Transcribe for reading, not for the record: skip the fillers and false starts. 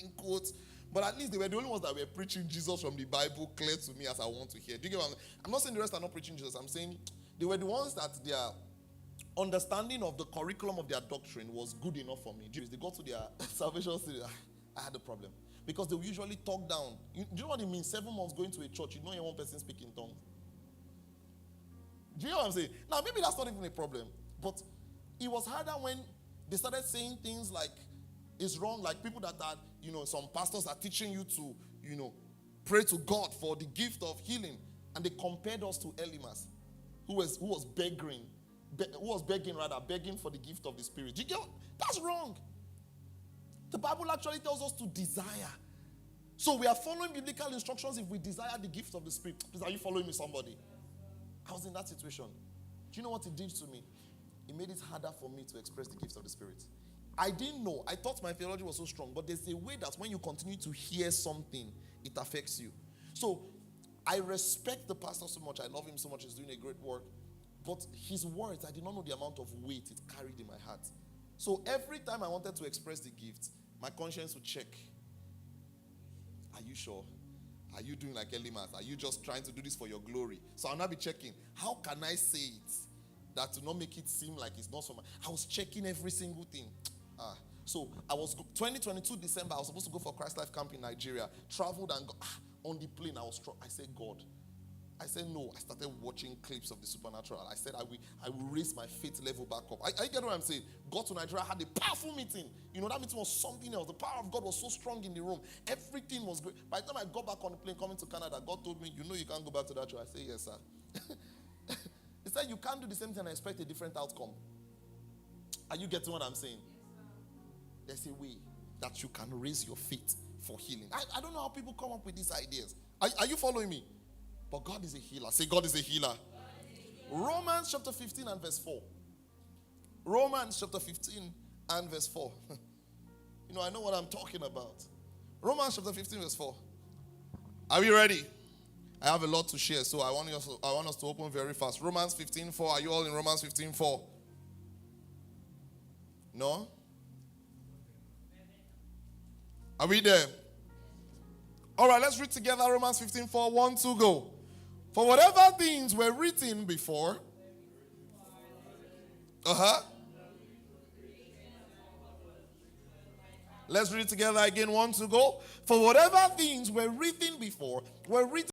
adding quotes. But at least they were the only ones that were preaching Jesus from the Bible clear to me as I want to hear. Do you get what I'm not saying the rest are not preaching Jesus. I'm saying they were the ones that their understanding of the curriculum of their doctrine was good enough for me. They got to their salvation series. I had a problem. Because they will usually talk down. Do you know what it means? 7 months going to a church, you don't hear one person speak in tongues. Do you know what I'm saying? Now, maybe that's not even a problem. But it was harder when they started saying things like, it's wrong, like people that are, some pastors are teaching you to, pray to God for the gift of healing. And they compared us to Elimas, who was begging for the gift of the Spirit. Do you get what? That's wrong. The Bible actually tells us to desire. So we are following biblical instructions if we desire the gift of the Spirit. Please, are you following me, somebody? I was in that situation. Do you know what it did to me? It made it harder for me to express the gifts of the Spirit. I didn't know. I thought my theology was so strong. But there's a way that when you continue to hear something, it affects you. So I respect the pastor so much. I love him so much. He's doing a great work. But his words, I did not know the amount of weight it carried in my heart. So every time I wanted to express the gift, my conscience would check. Are you sure? Are you doing like Elimas? Are you just trying to do this for your glory? So I'll now be checking. How can I say it that to not make it seem like it's not for my... I was checking every single thing. So I was 2022 December. I was supposed to go for Christ Life Camp in Nigeria. Traveled and on the plane. I said, God. I said no. I started watching clips of the supernatural. I said I will raise my faith level back up. I get what I'm saying. Got to Nigeria, had a powerful meeting. That meeting was something else. The power of God was so strong in the room. Everything was great. By the time I got back on the plane coming to Canada, God told me, you can't go back to that church. I said, yes, sir. He said, you can't do the same thing and expect a different outcome. Are you getting what I'm saying? There's a way that you can raise your faith for healing. I don't know how people come up with these ideas. Are you following me? But God is a healer. Say, God is a healer. Romans chapter 15 and verse 4. Romans chapter 15 and verse 4. I know what I'm talking about. Romans chapter 15 verse 4. Are we ready? I have a lot to share, so I want us to open very fast. Romans 15:4. Are you all in Romans 15:4? No? Are we there? All right, let's read together Romans 15:4. 1, 2, go. For whatever things were written before. Let's read it together again. 1, 2, go. For whatever things were written before were written